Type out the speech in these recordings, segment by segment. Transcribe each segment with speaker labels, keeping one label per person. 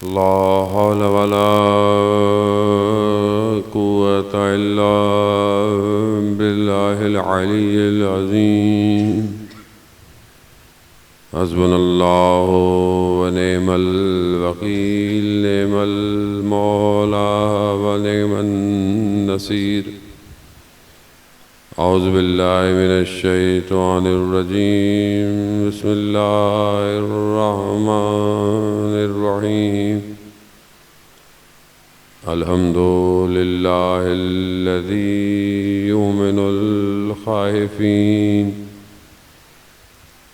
Speaker 1: لا حول ولا قوة إلا بالله العلي العظيم. حسبنا الله ونعم الوكيل، نعم المولى ونعم النصير. أعوذ بالله من الشيطان الرجيم. بسم الله الرحمن الرحيم. الحمد لله الذي يؤمن الخائفين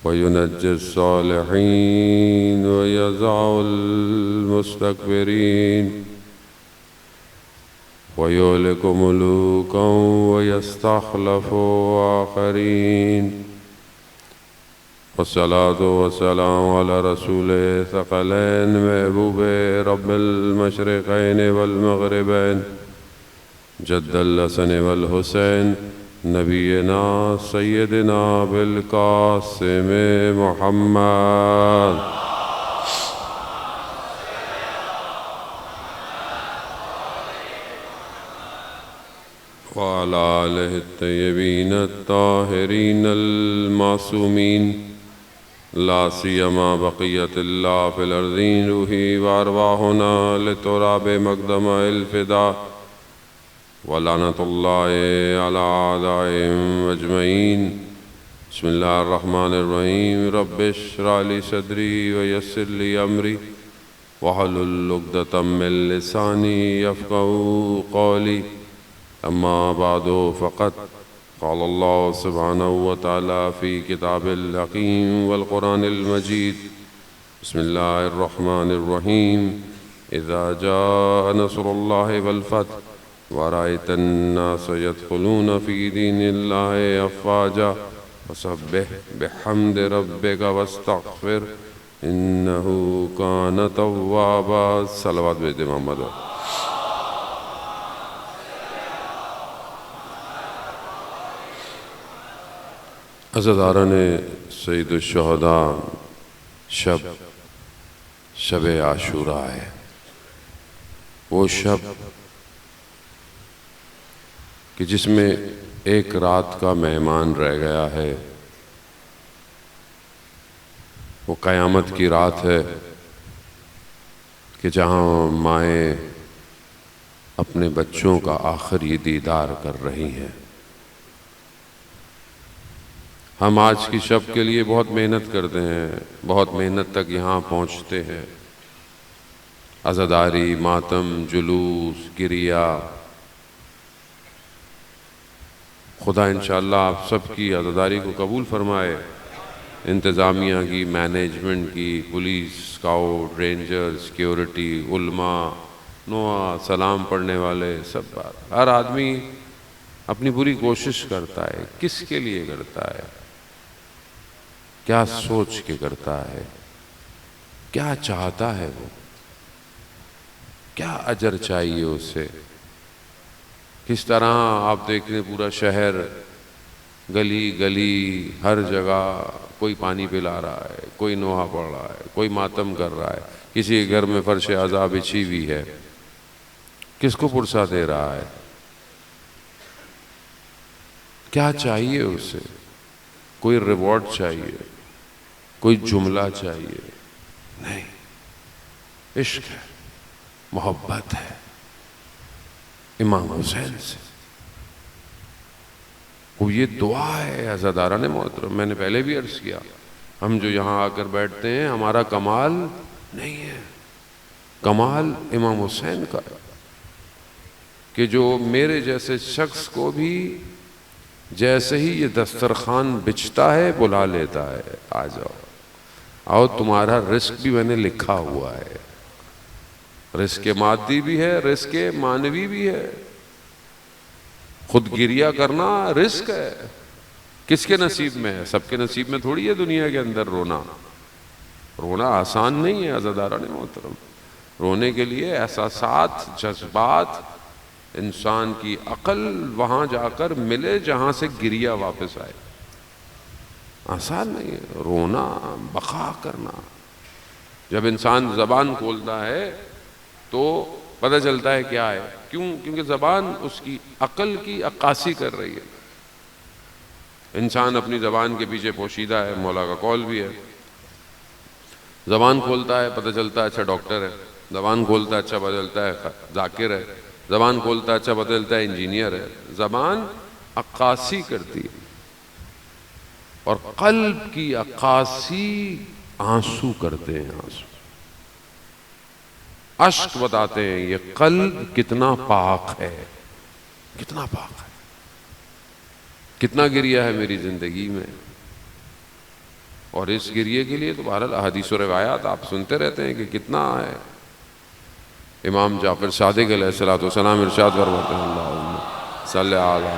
Speaker 1: وينجي الصالحين ويزع المستكبرين ويهلك ملوكا ويستخلف آخرين. والصلاة والسلام على رسول ثقلين محبوب رب المشرقين والمغربين جد الحسن والحسين نبينا سيدنا بالقاسم محمد وعلى آله الطيبين الطاهرين المعصومين، لا سيما بقية الله في الأرضين. روحي وأرواحنا لتراب مقدم الفداء، ولعنة الله على أعدائهم أجمعين. بسم الله الرحمن الرحيم. رب اشرح لي صدري ويسر لي أمري واحلل عقدة من لساني يفقهوا قولي. أما بعد، فقد قال الله سبحانه وتعالى في كتاب الحكيم والقرآن المجيد. بسم الله الرحمن الرحيم. إذا جاء نصر الله والفتح ورأيت الناس يدخلون في دين الله أفواجا فسبح بحمد ربك واستغفر إنه كان توابا. صلوات بيت محمد. عزاداران سید الشہداء، شب عاشوراء ہے، وہ شب کہ جس میں ایک رات کا مہمان رہ گیا ہے. وہ قیامت کی رات ہے کہ جہاں مائیں اپنے بچوں کا آخری دیدار کر رہی ہیں. ہم آج کی شب کے لیے بہت محنت کرتے ہیں، بہت محنت تک یہاں پہنچتے ہیں. عزاداری، ماتم، جلوس، گریہ. خدا انشاءاللہ آپ سب کی عزاداری کو قبول فرمائے. انتظامیہ کی، مینجمنٹ کی، پولیس، اسکاؤٹ، رینجر، سیکیورٹی، علماء، نوعا، سلام پڑھنے والے، سب بات. ہر آدمی اپنی پوری کوشش کرتا ہے. کس کے لیے کرتا ہے؟ کیا سوچ کے کرتا ہے؟ کیا چاہتا ہے وہ؟ کیا اجر چاہیے اسے؟ کس طرح آپ دیکھ رہے پورا شہر، گلی گلی، ہر جگہ کوئی پانی پلا رہا ہے، کوئی نوحہ پڑھ رہا ہے، کوئی ماتم کر رہا ہے. کسی کے گھر میں فرش عزا بچھی ہوئی ہے. کس کو پرسہ دے رہا ہے؟ کیا چاہیے اسے؟ کوئی ریوارڈ چاہیے؟ کوئی جملہ چاہیے؟ نہیں. عشق ہے، محبت ہے امام حسین سے. وہ یہ دعا ہے عزاداران محترم. میں نے پہلے بھی عرض کیا، ہم جو یہاں آ کر بیٹھتے ہیں ہمارا کمال نہیں ہے، کمال امام حسین کا ہے کہ جو میرے جیسے شخص کو بھی جیسے ہی یہ دسترخوان بچھتا ہے بلا لیتا ہے، آ جاؤ آؤ، تمہارا رزق بھی میں نے لکھا ہوا ہے. رزق مادی بھی ہے، رزق معنوی بھی ہے. خود گریہ کرنا رزق ہے. کس کے نصیب میں ہے؟ سب کے نصیب میں تھوڑی ہے دنیا کے اندر رونا. رونا آسان نہیں ہے عزاداران محترم. رونے کے لیے احساسات، جذبات، انسان کی عقل وہاں جا کر ملے جہاں سے گریہ واپس آئے. آسان نہیں ہے رونا، بقا کرنا. جب انسان زبان کھولتا ہے تو پتہ چلتا ہے کیا ہے. کیونکہ زبان اس کی عقل کی عکاسی کر رہی ہے. انسان اپنی زبان کے پیچھے پوشیدہ ہے، مولا کا قول بھی ہے. زبان کھولتا ہے پتہ چلتا ہے اچھا ڈاکٹر ہے، زبان کھولتا ہے اچھا پتہ چلتا ہے ذاکر ہے، زبان کھولتا ہے اچھا پتہ چلتا ہے انجینئر ہے. زبان عکاسی کرتی ہے، اور قلب کی عکاسی آنسو کرتے ہیں. آنسو، اشک بتاتے ہیں یہ قلب کتنا پاک ہے، کتنا پاک ہے. کتنا گریا ہے میری زندگی میں، اور اس گریے کے لیے تو بہرحال احادیث و روایات آپ سنتے رہتے ہیں کہ کتنا ہے. امام جعفر صادق علیہ الصلوۃ والسلام ارشاد فرماتے ہیں اللہم صلی علی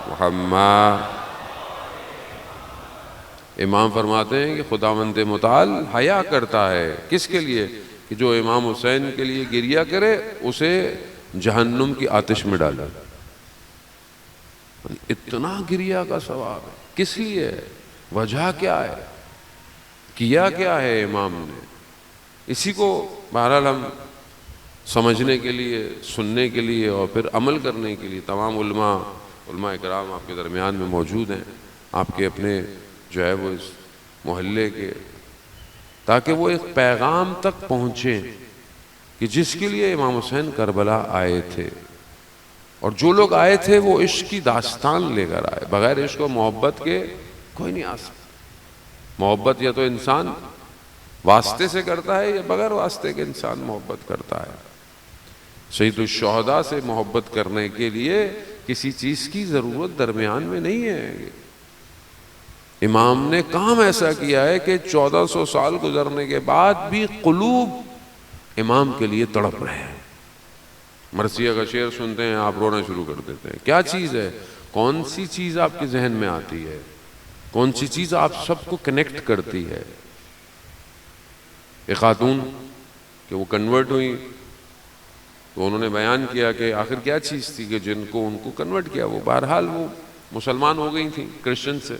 Speaker 1: محمد. امام فرماتے ہیں کہ خداوند متعال حیا کرتا ہے کس کے لیے؟ کہ جو امام حسین کے لیے گریہ کرے اسے جہنم کی آتش میں ڈالا. اتنا گریہ کا ثواب ہے. کس لیے ہے؟ وجہ کیا ہے؟ کیا کیا ہے امام نے؟ اسی کو بہرحال ہم سمجھنے کے لیے، سننے کے لیے اور پھر عمل کرنے کے لیے تمام علماء اکرام آپ کے درمیان میں موجود ہیں، آپ کے اپنے جو ہے وہ اس محلے کے، تاکہ وہ ایک پیغام تک پہنچے کہ جس کے لیے امام حسین کربلا آئے تھے. اور جو لوگ آئے تھے وہ عشق کی داستان لے کر آئے. بغیر عشق و محبت کے کوئی نہیں آ سکتا. محبت یا تو انسان واسطے سے کرتا ہے یا بغیر واسطے کے انسان محبت کرتا ہے. سید الشہداء سے محبت کرنے کے لیے کسی چیز کی ضرورت درمیان میں نہیں ہے. امام نے کام ایسا کیا ہے کہ 1400 سال گزرنے کے بعد بھی قلوب امام کے لیے تڑپ رہے ہیں. مرثیہ کا شعر سنتے ہیں آپ رونا شروع کر دیتے ہیں. کیا چیز ہے؟ کون سی چیز آپ کے ذہن میں آتی ہے؟ کون سی چیز آپ سب کو کنیکٹ کرتی ہے؟ ایک خاتون کہ وہ کنورٹ ہوئی تو انہوں نے بیان کیا کہ آخر کیا چیز تھی کہ جن کو ان کو کنورٹ کیا. وہ بہرحال وہ مسلمان ہو گئی تھیں کرسچن سے،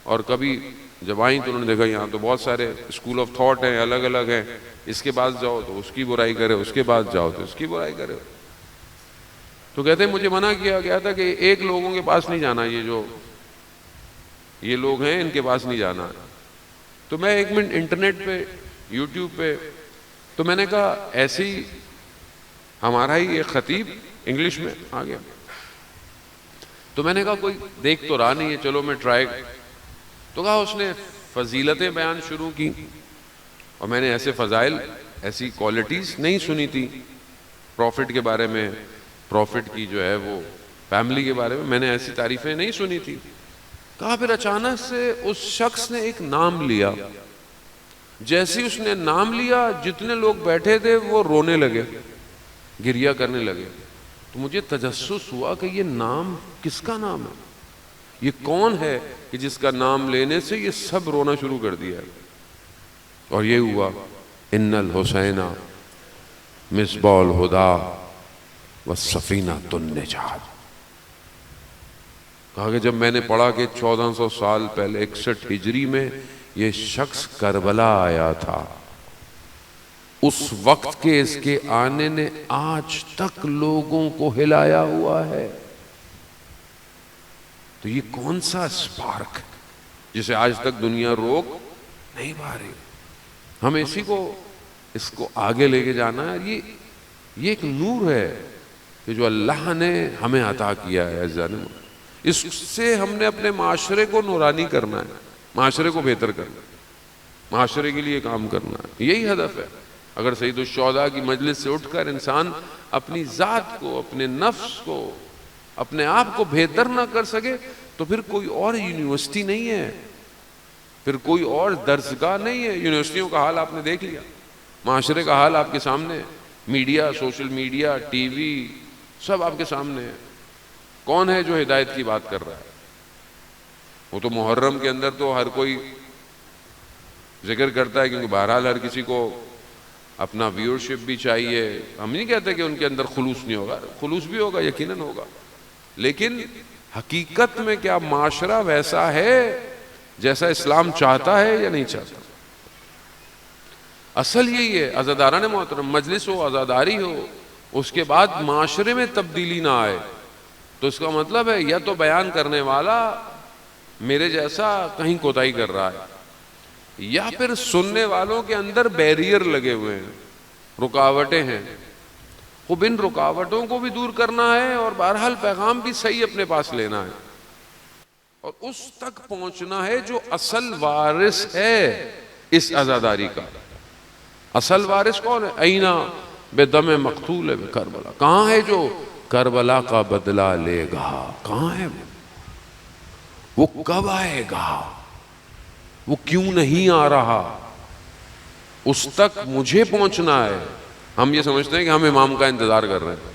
Speaker 1: اور کبھی جب آئیں تو انہوں نے دیکھا یہاں تو بہت سارے اسکول آف تھاٹ ہیں، الگ الگ ہیں. اس کے پاس جاؤ تو اس کی برائی کرے، اس کے پاس جاؤ تو اس کی برائی کرے. تو کہتے ہیں مجھے منع کیا گیا تھا کہ ایک لوگوں کے پاس نہیں جانا، یہ لوگ ہیں ان کے پاس نہیں جانا. تو میں ایک منٹ انٹرنیٹ پہ، یوٹیوب پہ، تو میں نے کہا ایسے ہی ہمارا ہی ایک خطیب انگلش میں آ گیا. تو میں نے کہا کوئی دیکھ تو رہا نہیں ہے، چلو میں ٹرائی. تو کہا اس نے فضیلتیں بیان شروع کی، اور میں نے ایسے فضائل، ایسی کوالٹیز نہیں سنی تھی پروفٹ کے بارے میں، پروفٹ کی جو ہے وہ فیملی کے بارے میں نے ایسی تعریفیں نہیں سنی تھی. کہا پھر اچانک سے اس شخص نے ایک نام لیا. جیسے اس نے نام لیا جتنے لوگ بیٹھے تھے وہ رونے لگے، گریہ کرنے لگے. تو مجھے تجسس ہوا کہ یہ نام کس کا نام ہے؟ یہ کون ہے کہ جس کا نام لینے سے یہ سب رونا شروع کر دیا؟ اور یہ ہوا ان الحسین مصباح الہدی والسفینۃ النجات. کہا کہ جب میں نے پڑھا کہ 1400 سال پہلے 61 ہجری میں یہ شخص کربلا آیا تھا، اس وقت کے اس کے آنے نے آج تک لوگوں کو ہلایا ہوا ہے. تو یہ کون سا اسپارک جسے آج تک دنیا روک نہیں پا رہی؟ ہمیں اس کو آگے لے کے جانا ہے. یہ ایک نور ہے کہ جو اللہ نے ہمیں عطا کیا ہے. اس سے ہم نے اپنے معاشرے کو نورانی کرنا ہے، معاشرے کو بہتر کرنا ہے، معاشرے کے لیے کام کرنا ہے. یہی ہدف ہے. اگر سید الشہداء کی مجلس سے اٹھ کر انسان اپنی ذات کو، اپنے نفس کو، اپنے آپ کو بہتر نہ کر سکے تو پھر کوئی اور یونیورسٹی نہیں ہے، پھر کوئی اور درسگاہ نہیں ہے. یونیورسٹیوں کا حال آپ نے دیکھ لیا، معاشرے کا حال آپ کے سامنے، میڈیا، سوشل میڈیا، ٹی وی، سب آپ کے سامنے ہے. کون ہے جو ہدایت کی بات کر رہا ہے؟ وہ تو محرم کے اندر تو ہر کوئی ذکر کرتا ہے، کیونکہ بہرحال ہر کسی کو اپنا ویورشپ بھی چاہیے. ہم نہیں کہتے کہ ان کے اندر خلوص نہیں ہوگا، خلوص بھی ہوگا، یقیناً ہوگا. لیکن حقیقت میں کیا معاشرہ ویسا ہے جیسا اسلام چاہتا ہے یا نہیں چاہتا؟ اصل یہی ہے عزاداران محترم، مجلس ہو، عزاداری ہو، اس کے بعد معاشرے میں تبدیلی نہ آئے تو اس کا مطلب ہے یا تو بیان کرنے والا میرے جیسا کہیں کوتاہی کر رہا ہے، یا پھر سننے والوں کے اندر بیریئر لگے ہوئے ہیں، رکاوٹیں ہیں، خوب ان رکاوٹوں کو بھی دور کرنا ہے اور بہرحال پیغام بھی صحیح اپنے پاس لینا ہے اور اس تک پہنچنا ہے جو اصل وارث ہے اس عزاداری کا۔ اصل وارث کون ہے؟ اینا بدم مقتول کربلا، کہاں ہے جو کربلا کا بدلہ لے گا؟ کہاں ہے وہ کب آئے گا؟ وہ کیوں نہیں آ رہا؟ اس تک مجھے پہنچنا ہے۔ ہم یہ سمجھتے ہیں کہ ہم امام کا انتظار کر رہے ہیں،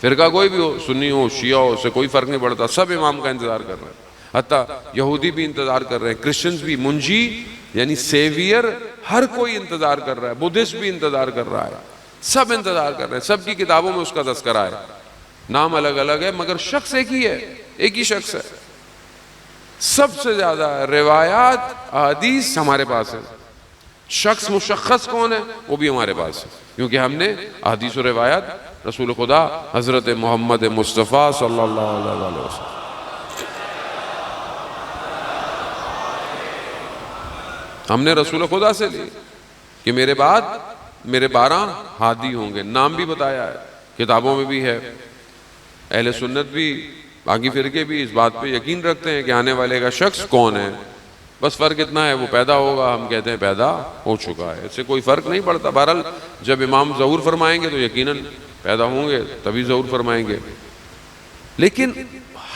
Speaker 1: فرقہ کوئی بھی ہو، سنی ہو، شیعہ ہو، اسے کوئی فرق نہیں پڑتا، سب امام کا انتظار کر رہے ہیں، حتیٰ یہودی بھی انتظار کر رہے ہیں، کرسچنز بھی، منجی یعنی سیویئر ہر کوئی انتظار کر رہا ہے، بدھسٹ بھی انتظار کر رہا ہے، سب انتظار کر رہے ہیں، سب کی کتابوں میں اس کا تذکرہ ہے، نام الگ الگ ہے مگر شخص ایک ہی ہے، ایک ہی شخص ہے۔ سب سے زیادہ روایات احادیث ہمارے پاس ہے، شخص مشخص کون ہے وہ بھی ہمارے پاس ہے، کیونکہ ہم نے احادیث و روایات رسول خدا حضرت محمد مصطفیٰ صلی اللہ علیہ وسلم، ہم نے رسول خدا سے لی کہ میرے بعد میرے 12 ہادی ہوں گے، نام بھی بتایا ہے، کتابوں میں بھی ہے۔ اہل سنت بھی، باقی فرقے بھی اس بات پہ یقین رکھتے ہیں کہ آنے والے کا شخص کون ہے، بس فرق اتنا ہے وہ پیدا ہوگا، ہم کہتے ہیں پیدا ہو چکا ہے، اس سے کوئی فرق نہیں پڑتا۔ بہرحال جب امام ظہور فرمائیں گے تو یقیناً پیدا ہوں گے، تبھی ظہور فرمائیں گے۔ لیکن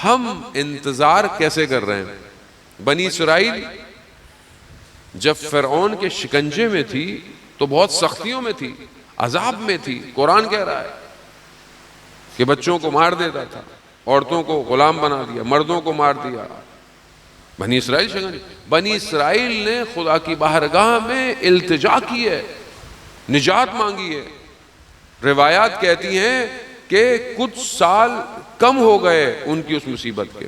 Speaker 1: ہم انتظار کیسے کر رہے ہیں؟ بنی اسرائیل جب فرعون کے شکنجے میں تھی تو بہت سختیوں میں تھی، عذاب میں تھی، قرآن کہہ رہا ہے کہ بچوں کو مار دیتا تھا، عورتوں کو غلام بنا دیا، مردوں کو مار دیا۔ بنی اسرائیل شکنجے، بنی اسرائیل نے خدا کی بارگاہ میں التجا کی ہے، نجات مانگی ہے۔ روایات کہتی ہیں کہ کچھ سال کم ہو گئے ان کی اس مصیبت کے،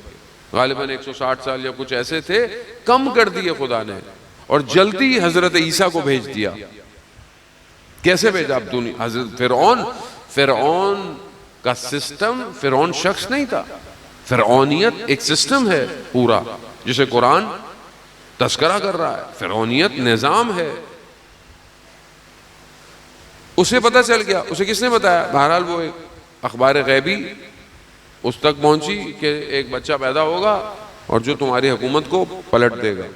Speaker 1: غالباً 160 سال یا کچھ ایسے تھے، کم کر دیے خدا نے، اور جلدی حضرت عیسیٰ کو بھیج دیا۔ کیسے بھیجا؟ حضرت فرعون کا سسٹم، فرعون شخص نہیں تھا، فرعونیت ایک سسٹم ہے پورا جسے قرآن تذکرہ کر رہا ہے، فرعونیت نظام ہے۔ اسے پتہ چل گیا، اسے کس نے بتایا؟ بہرحال وہ ایک اخبار غیبی اس تک پہنچی کہ ایک بچہ پیدا ہوگا اور جو تمہاری حکومت کو پلٹ دے گا۔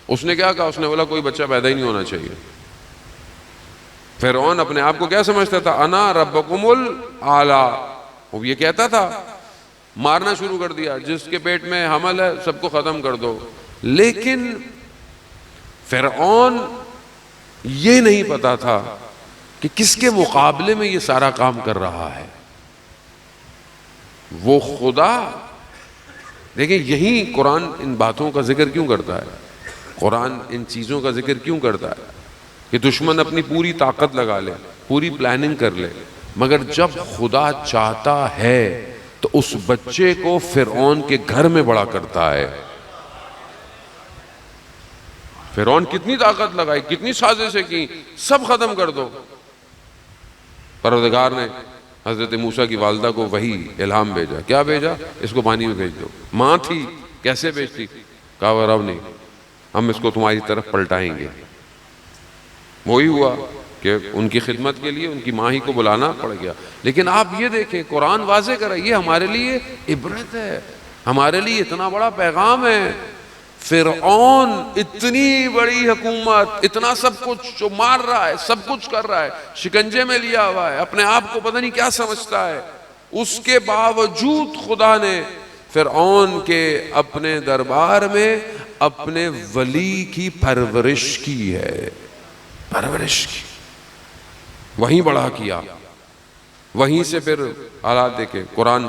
Speaker 1: اس نے کیا کہا؟ اس نے بولا کوئی بچہ پیدا ہی نہیں ہونا چاہیے۔ فرعون اپنے آپ کو کیا سمجھتا تھا؟ انا ربکم الاعلی، وہ یہ کہتا تھا، مارنا شروع کر دیا، جس کے پیٹ میں حمل ہے سب کو ختم کر دو۔ لیکن فرعون یہ نہیں پتا تھا کہ کس کے مقابلے میں یہ سارا کام کر رہا ہے، وہ خدا۔ دیکھیں یہی قرآن ان باتوں کا ذکر کیوں کرتا ہے، قرآن ان چیزوں کا ذکر کیوں کرتا ہے کہ دشمن اپنی پوری طاقت لگا لے، پوری پلاننگ کر لے، مگر جب خدا چاہتا ہے تو اس بچے کو فرعون کے گھر میں بڑا کرتا ہے۔ فرعون کتنی طاقت لگائی، کتنی سازشیں کی، سب ختم کر دو۔ پروردگار نے حضرت موسیٰ کی والدہ کو وحی الہام بھیجا، کیا بھیجا؟ اس کو پانی میں بھیج دو۔ ماں تھی، کیسے بھیجتی؟ کہا وہ رب نہیں، ہم اس کو تمہاری طرف پلٹائیں گے۔ وہی ہوا کہ ان کی خدمت کے لیے ان کی ماں ہی کو بلانا پڑ گیا۔ لیکن آپ یہ دیکھیں قرآن واضح کر رہا ہے، یہ ہمارے لیے عبرت ہے، ہمارے لیے اتنا بڑا پیغام ہے۔ فرعون اتنی بڑی حکومت، اتنا سب کچھ جو مار رہا ہے، سب کچھ کر رہا ہے، شکنجے میں لیا ہوا ہے، اپنے آپ کو پتہ نہیں کیا سمجھتا ہے، اس کے باوجود خدا نے فرعون کے اپنے دربار میں اپنے ولی کی پرورش کی ہے، پرورش کی، وہیں بڑا کیا۔ وہیں سے پھر حالات دیکھیں، قرآن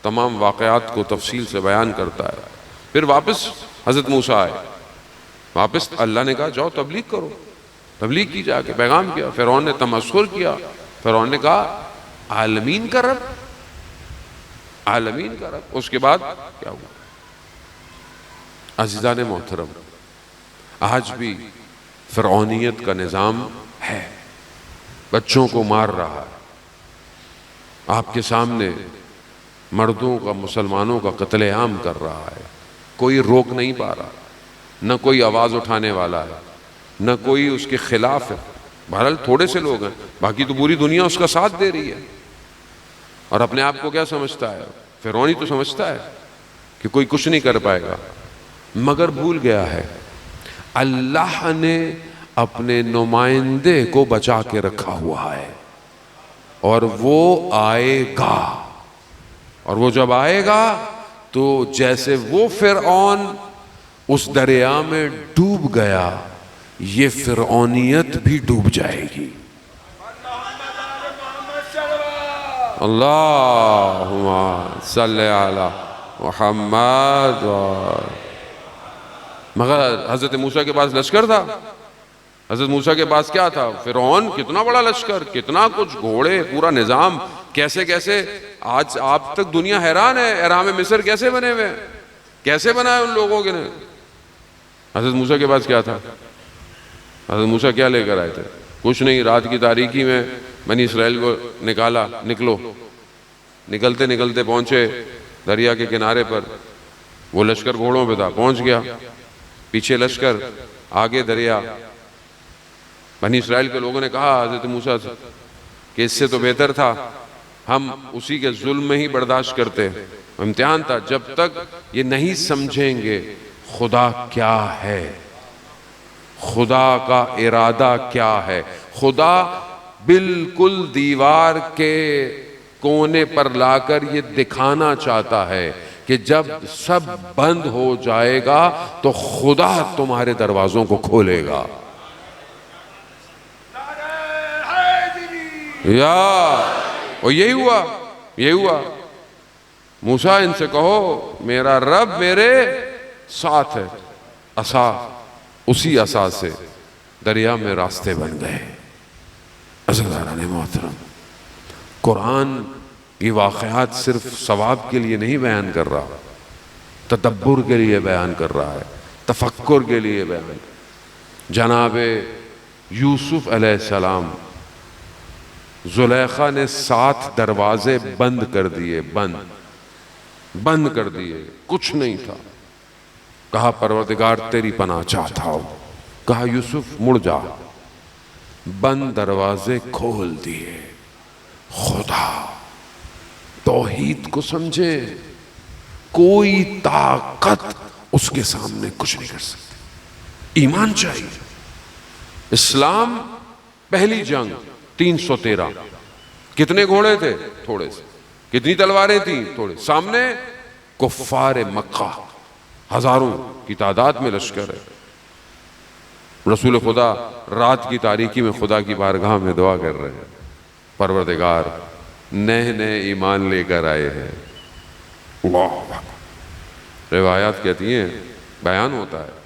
Speaker 1: تمام واقعات کو تفصیل سے بیان کرتا ہے۔ پھر واپس حضرت موسیٰ آئے، واپس اللہ نے کہا جاؤ تبلیغ کرو، تبلیغ کی، جا کے پیغام کیا۔ فرعون نے تمسخر کیا، فرعون نے کہا عالمین کا رب، عالمین کا رب۔ اس کے بعد کیا ہوا؟ عزیزان محترم، آج بھی فرعونیت کا نظام ہے، بچوں کو مار رہا ہے، آپ کے سامنے مردوں کا، مسلمانوں کا قتل عام کر رہا ہے، کوئی روک نہیں پا رہا، نہ کوئی آواز اٹھانے والا ہے، نہ کوئی اس کے خلاف ہے۔ بہرحال تھوڑے سے لوگ ہیں، باقی تو پوری دنیا اس کا ساتھ دے رہی ہے، اور اپنے آپ کو کیا سمجھتا ہے؟ فرعون ہی تو سمجھتا ہے کہ کوئی کچھ نہیں کر پائے گا، مگر بھول گیا ہے اللہ نے اپنے نمائندے کو بچا کے رکھا ہوا ہے، اور وہ آئے گا، اور وہ جب آئے گا تو جیسے وہ فرعون اس دریا میں ڈوب گیا، یہ فرعونیت بھی ڈوب جائے گی۔ اللہم صلی علی محمد۔ مگر حضرت موسیٰ کے پاس لشکر تھا، حضرت موسیٰ کے پاس کیا تھا؟ فرعون کتنا بڑا لشکر، کتنا کچھ، گھوڑے، پورا نظام، کیسے کیسے آج آپ تک دنیا حیران ہے احرام مصر کیسے بنے ہوئے، کیسے بنا ہے ان لوگوں کے نے۔ حضرت موسیٰ کے پاس کیا تھا؟ حضرت موسیٰ کیا لے کر آئے تھے؟ کچھ نہیں، رات کی تاریکی میں بنی اسرائیل کو نکالا، نکلو، نکلتے نکلتے پہنچے دریا کے کنارے پر، وہ لشکر گھوڑوں پہ تھا، پہنچ گیا، پیچھے لشکر، آگے دریا۔ بنی اسرائیل کے لوگوں نے کہا حضرت موسیٰ سے کہ اس سے تو بہتر تھا ہم اسی کے ظلم میں ہی برداشت کرتے، امتحان تھا، جب تک یہ نہیں سمجھیں گے خدا کیا ہے، خدا کا ارادہ کیا ہے۔ خدا بالکل دیوار کے کونے پر لا کر یہ دکھانا چاہتا ہے کہ جب سب بند ہو جائے گا تو خدا تمہارے دروازوں کو کھولے گا۔ اور یہی ہوا، یہی ہوا۔ موسیٰ ان سے کہو میرا رب میرے ساتھ ہے، عصا، اسی عصا سے دریا میں راستے بن گئے۔ عزیزان محترم، قرآن یہ واقعات صرف ثواب کے لیے نہیں بیان کر رہا، تدبر کے لیے بیان کر رہا ہے، تفکر کے لیے بیان۔ جناب یوسف علیہ السلام، زلیخا نے 7 دروازے بند کر دیے، بند کر دیے، کچھ نہیں تھا۔ کہا پروردگار تیری پناہ چاہتا ہوں، کہا یوسف مڑ جا، بند دروازے کھول دیے۔ خدا، توحید کو سمجھے، کوئی طاقت اس کے سامنے کچھ نہیں کر سکتی۔ ایمان چاہیے۔ اسلام پہلی جنگ 313، کتنے گھوڑے تھے؟ تھوڑے سے۔ کتنی تلواریں تھیں؟ تھوڑے۔ سامنے کفار مکہ، ہزاروں کی تعداد میں لشکر ہے۔ رسول خدا رات کی تاریکی میں خدا کی بارگاہ میں دعا کر رہے ہیں، پروردگار نئے نئے ایمان لے کر آئے ہیں۔ اللہ، روایات کہتی ہیں، بیان ہوتا ہے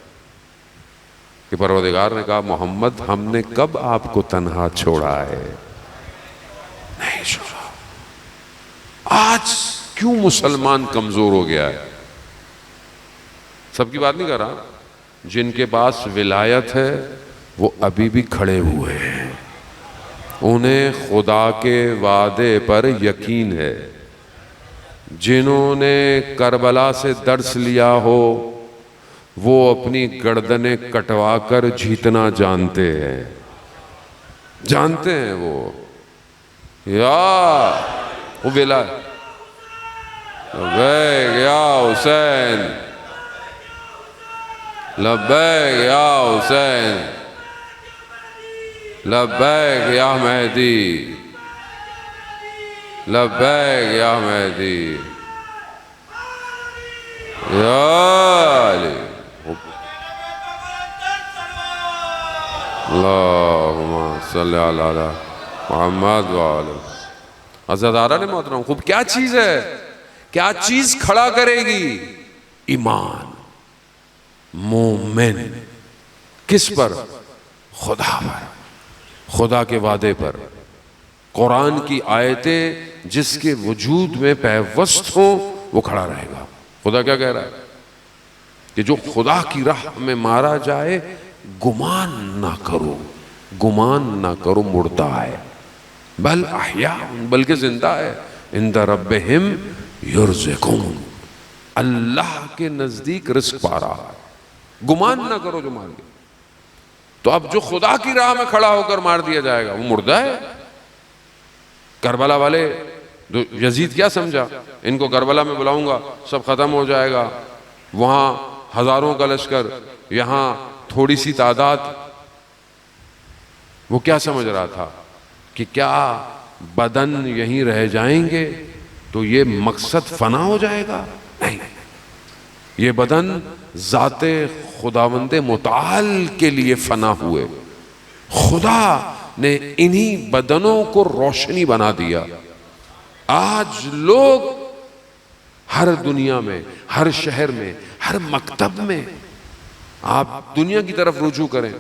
Speaker 1: کہ پروردگار نے کہا محمد ہم نے کب آپ کو تنہا چھوڑا ہے؟ نہیں چھوڑا۔ آج کیوں مسلمان کمزور ہو گیا ہے؟ سب کی بات نہیں کر رہا، جن کے پاس ولایت ہے وہ ابھی بھی کھڑے ہوئے ہیں، انہیں خدا کے وعدے پر یقین ہے۔ جنہوں نے کربلا سے درس لیا ہو وہ اپنی گردنیں کٹوا کر جیتنا جانتے ہیں، جانتے ہیں وہ ولا لبیک یا حسین، لبیک یا حسین، لبیک یا مہدی، لبیک یا مہدی، یا علی، اللہم صلی علی محمد وآلہ۔ عزیزان محترم، خوب کیا چیز ہے، کیا چیز کھڑا کرے گی؟ ایمان، مومن، کس پر؟ خدا پر، خدا کے وعدے پر، قرآن کی آیتیں جس کے وجود میں پیوست ہوں وہ کھڑا رہے گا۔ خدا کیا کہہ رہا ہے کہ جو خدا کی راہ میں مارا جائے گمان نہ کرو، گمان نہ کرو مردہ ہے، بل احیاء، بلکہ زندہ ہے، عند ربہم یرزقون، اللہ کے نزدیک رزق پا رہا ہے، گمان نہ کرو جو مار گیا۔ تو اب جو خدا کی راہ میں کھڑا ہو کر مار دیا جائے گا وہ مردہ ہے۔ کربلا والے یزید کیا سمجھا، ان کو کربلا میں بلاؤں گا سب ختم ہو جائے گا، وہاں ہزاروں کا لشکر، یہاں تھوڑی سی تعداد۔ وہ کیا سمجھ رہا تھا کہ کیا بدن یہیں رہ جائیں گے تو یہ مقصد فنا ہو جائے گا؟ نہیں، یہ بدن ذات خداوند متعال کے لیے فنا ہوئے۔ خدا نے انہی بدنوں کو روشنی بنا دیا۔ آج لوگ ہر دنیا میں، ہر شہر میں، ہر مکتب میں، آپ دنیا کی طرف رجوع کریں،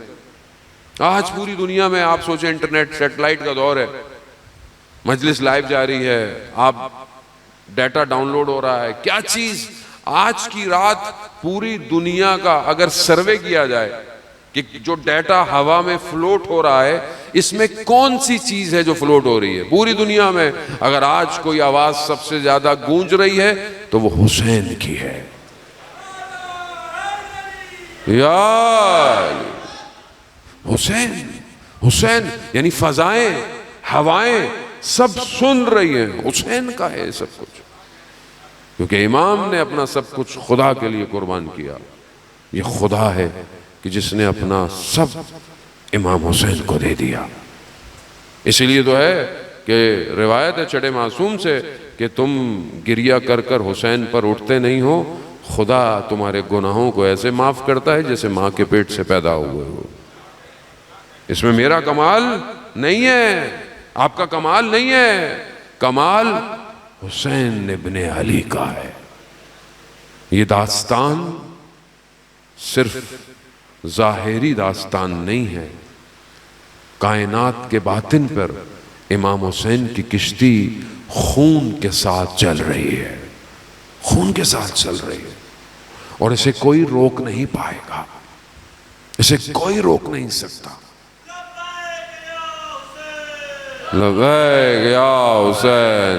Speaker 1: آج پوری دنیا میں آپ سوچیں انٹرنیٹ سیٹلائٹ کا دور ہے، مجلس لائیو جاری ہے، آپ ڈیٹا ڈاؤن لوڈ ہو رہا ہے، کیا چیز آج کی رات پوری دنیا کا اگر سروے کیا جائے کہ جو ڈیٹا ہوا میں فلوٹ ہو رہا ہے اس میں کون سی چیز ہے جو فلوٹ ہو رہی ہے پوری دنیا میں، اگر آج کوئی آواز سب سے زیادہ گونج رہی ہے تو وہ حسین کی ہے۔ یا حسین، حسین یعنی فضائیں، ہوائیں سب سن رہی ہیں، حسین کا ہے سب کچھ، کیونکہ امام نے اپنا سب کچھ خدا کے لیے قربان کیا۔ یہ خدا ہے کہ جس نے اپنا سب امام حسین کو دے دیا۔ اسی لیے تو ہے کہ روایت ہے چڑے معصوم سے کہ تم گریہ کر کر حسین پر اٹھتے نہیں ہو، خدا تمہارے گناہوں کو ایسے معاف کرتا ہے جیسے ماں کے پیٹ سے پیدا ہوئے ہو۔ اس میں میرا کمال نہیں ہے، آپ کا کمال نہیں ہے، کمال حسین ابن علی کا ہے۔ یہ داستان صرف ظاہری داستان نہیں ہے، کائنات کے باطن پر امام حسین کی کشتی خون کے ساتھ چل رہی ہے، خون کے ساتھ چل رہی ہے، اور اسے کوئی روک نہیں پائے گا، اسے کوئی روک نہیں سکتا۔ لبیک یا حسین،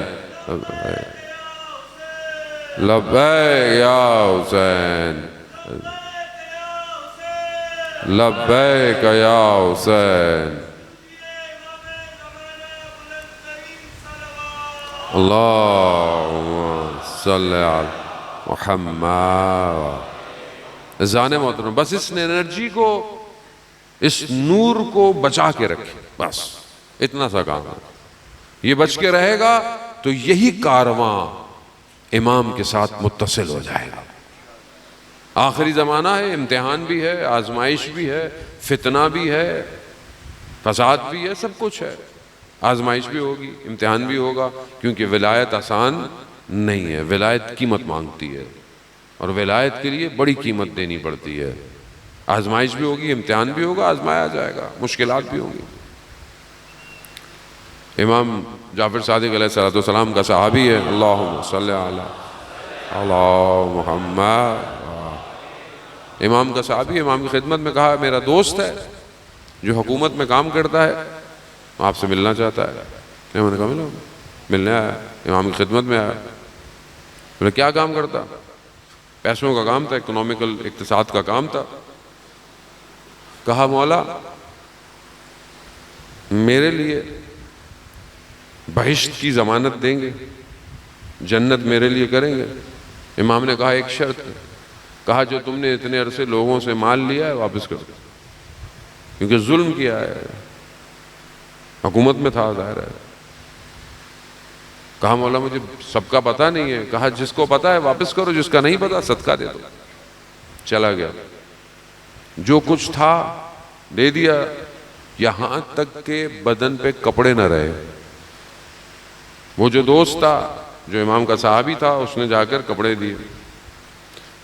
Speaker 1: لبیک یا حسین، لبیک یا حسین، اللہم صلی علی محمد۔ اذان محترم، بس اس انرجی کو، اس نور کو بچا کے رکھیں، بس اتنا سا کام ہے۔ یہ بچ کے رہے گا تو یہی کارواں امام کے ساتھ متصل ہو جائے گا۔ آخری زمانہ ہے، امتحان بھی ہے، آزمائش بھی ہے، فتنہ بھی ہے، فساد بھی ہے، سب کچھ ہے، آزمائش بھی ہوگی، امتحان بھی ہوگا، کیونکہ ولایت آسان نہیں ہے، ولایت قیمت مانگتی ہے، اور ولایت کے لیے بڑی قیمت دینی پڑتی ہے۔ آزمائش بھی ہوگی، امتحان بھی ہوگا، آزمایا جائے گا، مشکلات بھی ہوں گی۔ امام جعفر صادق علیہ السلام کا صحابی ہے، اللہم صلی علی محمد۔ امام کا صحابی، امام کی خدمت میں کہا میرا دوست ہے جو حکومت میں کام کرتا ہے، آپ سے ملنا چاہتا ہے۔ امام نے کہا ملو، ملنے آیا، امام کی خدمت میں آیا۔ بولے کیا کام کرتا؟ پیسوں کا کام تھا، اکنومیکل اقتصاد کا کام تھا۔ کہا مولا میرے لیے بہشت کی ضمانت دیں گے، جنت میرے لیے کریں گے؟ امام نے کہا ایک شرط، کہا جو تم نے اتنے عرصے لوگوں سے مال لیا ہے واپس کر دو، کیونکہ ظلم کیا ہے، حکومت میں تھا ظاہر ہے۔ کہا مولا مجھے سب کا پتہ نہیں ہے۔ کہا جس کو پتہ ہے واپس کرو، جس کا نہیں پتہ صدقہ دے دو۔ چلا گیا، جو کچھ تھا دے دیا، یہاں تک کہ بدن پہ کپڑے نہ رہے۔ وہ جو دوست تھا، جو امام کا صحابی تھا، اس نے جا کر کپڑے دیے۔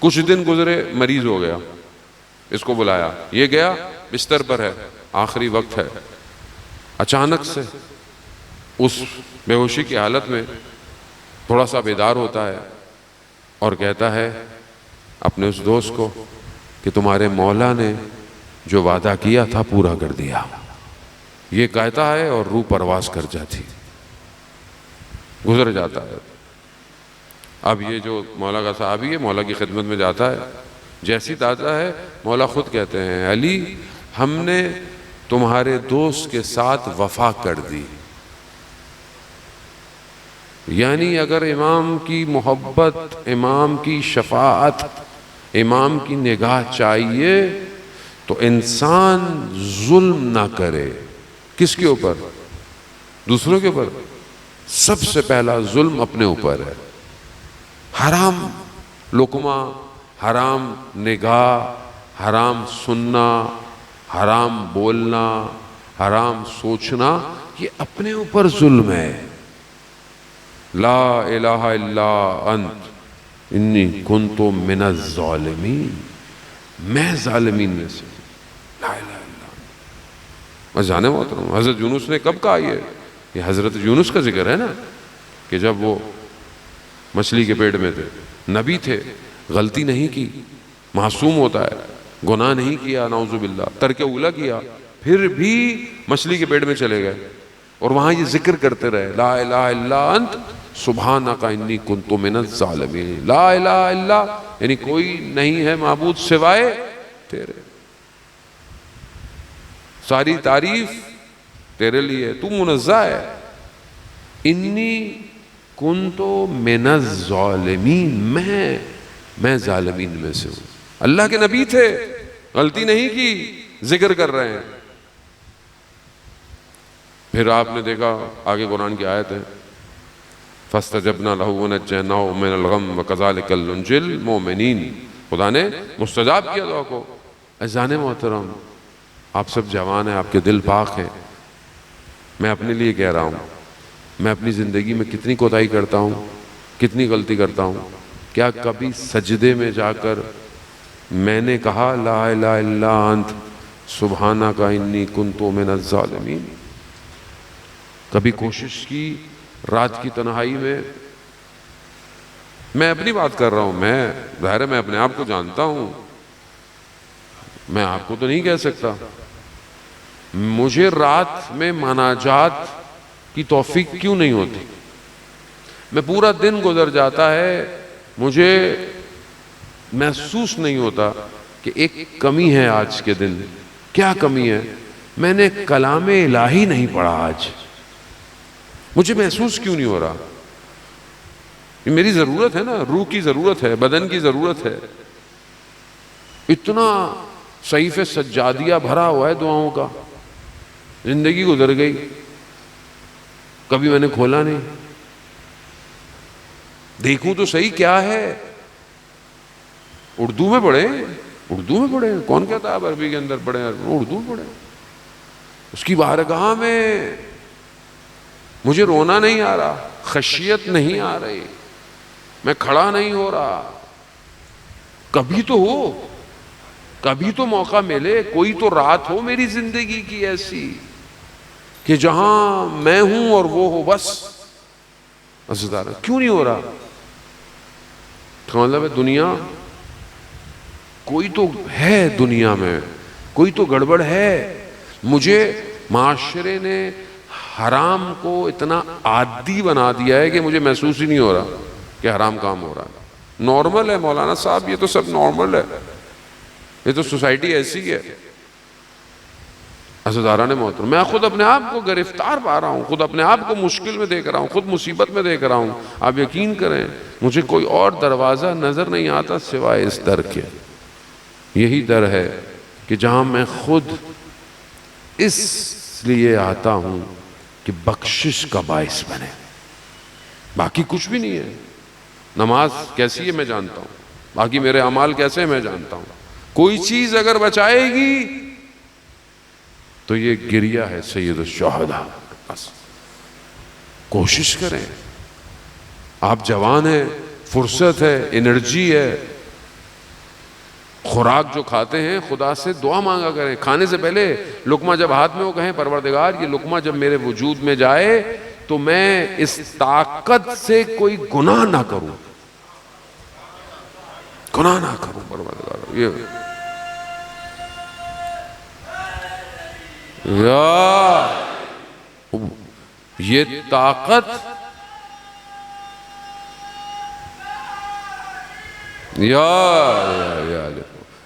Speaker 1: کچھ دن گزرے، مریض ہو گیا، اس کو بلایا، یہ گیا، بستر پر ہے، آخری وقت ہے۔ اچانک سے اس بے ہوشی کی حالت میں تھوڑا سا بیدار ہوتا ہے اور کہتا ہے اپنے اس دوست کو کہ تمہارے مولا نے جو وعدہ کیا تھا پورا کر دیا۔ یہ کہتا ہے اور روح پرواز کر جاتی، گزر جاتا ہے۔ اب یہ جو مولا کا صحابی ہے، مولا کی خدمت میں جاتا ہے، جیسی جاتا ہے مولا خود کہتے ہیں علی ہم نے تمہارے دوست کے ساتھ وفا کر دی، یعنی اگر امام کی محبت، امام کی شفاعت، امام کی نگاہ چاہیے تو انسان ظلم نہ کرے۔ کس کے اوپر؟ دوسروں کے اوپر۔ سب سے پہلا ظلم اپنے اوپر ہے۔ حرام لقمہ، حرام نگاہ، حرام سننا، حرام بولنا، حرام سوچنا، یہ اپنے اوپر ظلم ہے۔ لا الہ الا انت انی کنت من الظالمین، میں ظالمین میں سے، لا الہ الا انت۔ جانے محترم حضرت یونس نے کب کہا یہ حضرت یونس کا ذکر ہے نا، کہ جب وہ مچھلی کے پیٹ میں تھے، نبی تھے، غلطی نہیں کی، معصوم ہوتا ہے، گناہ نہیں کیا، نعوذ باللہ، ترک اولا کیا، پھر بھی مچھلی کے پیٹ میں چلے گئے اور وہاں یہ ذکر کرتے رہے، لا الہ الا انت سبحانک انی کنت من الظالمین۔ لا الہ الا یعنی کوئی نہیں ہے معبود سوائے تیرے، ساری تعریف تیرے لیے، تو منزہ ہے۔ انی کنت من الظالمین، میں ظالمین میں سے ہوں۔ اللہ کے نبی تھے، غلطی نہیں کی، ذکر کر رہے ہیں۔ پھر آپ نے دیکھا آگے قرآن کی آیت ہے فَاسْتَجَبْنَا لَهُ وَنَجَّيْنَاهُ مِنَ الْغَمِّ وَكَذَلِكَ نُنْجِي الْمُؤْمِنِينَ۔ خدا نے مستجاب کیا دعا کو۔ عزیزان محترم، آپ سب جوان ہیں، آپ کے دل پاک ہیں، میں اپنے لیے کہہ رہا ہوں، میں اپنی زندگی میں کتنی کوتاہی کرتا ہوں، کتنی غلطی کرتا ہوں۔ کیا کبھی سجدے میں جا کر میں نے کہا لا الہ الا انت سبحانک انی کنت من الظالمین؟ کبھی کوشش کی رات کی تنہائی میں اپنی بات کر رہا ہوں، میں ظاہر ہے میں اپنے آپ کو جانتا ہوں، میں آپ کو تو نہیں کہہ سکتا، مجھے رات میں مناجات کی توفیق کیوں نہیں ہوتی؟ میں پورا دن گزر جاتا ہے، مجھے محسوس نہیں ہوتا کہ ایک کمی ہے آج کے دن۔ کیا کمی ہے؟ میں نے کلام الہی نہیں پڑھا آج، مجھے محسوس کیوں نہیں ہو رہا؟ یہ میری ضرورت ہے نا، روح کی ضرورت ہے، بدن کی ضرورت ہے۔ اتنا صحیفہ سجادیہ بھرا ہوا ہے دعاؤں کا، زندگی گزر گئی، کبھی میں نے کھولا نہیں، دیکھوں تو صحیح کیا ہے۔ اردو میں پڑھے، کون کہتا ہے عربی کے اندر پڑھے؟ اردو میں پڑھے۔ اس کی بارگاہ میں مجھے رونا نہیں آ رہا، خشیت نہیں آ رہی، میں کھڑا نہیں ہو رہا۔ کبھی تو ہو، کبھی تو موقع ملے، کوئی تو رات ہو میری زندگی کی ایسی کہ جہاں میں ہوں اور وہ ہو، بس۔ کیوں نہیں ہو رہا؟ مطلب ہے دنیا، کوئی تو ہے دنیا میں، کوئی تو گڑبڑ ہے۔ مجھے معاشرے نے حرام کو اتنا عادی بنا دیا ہے کہ مجھے محسوس ہی نہیں ہو رہا کہ حرام کام ہو رہا ہے۔ نارمل ہے مولانا صاحب، یہ تو سب نارمل ہے، یہ تو سوسائٹی ایسی ہے۔ عزیزان محترم، میں خود اپنے آپ کو گرفتار پا رہا ہوں، خود اپنے آپ کو مشکل میں دیکھ رہا ہوں، خود مصیبت میں دیکھ رہا ہوں۔ آپ یقین کریں مجھے کوئی اور دروازہ نظر نہیں آتا سوائے اس در کے۔ یہی در ہے کہ جہاں میں خود اس لیے آتا ہوں کہ بخشش کا باعث بنے، باقی کچھ بھی نہیں ہے۔ نماز کیسی ہے میں جانتا ہوں، باقی میرے اعمال کیسے ہیں میں جانتا ہوں۔ کوئی چیز اگر بچائے گی تو یہ گریہ ہے سید الشہداء۔ بس کوشش کریں، آپ جوان ہیں، فرصت ہے، انرجی ہے، خوراک جو کھاتے ہیں خدا سے دعا مانگا کریں۔ کھانے سے پہلے لقمہ جب ہاتھ میں ہو کہیں پروردگار یہ لقمہ جب میرے وجود میں جائے تو میں اس طاقت سے کوئی گناہ نہ کروں، پروردگار۔ یہ یا یہ طاقت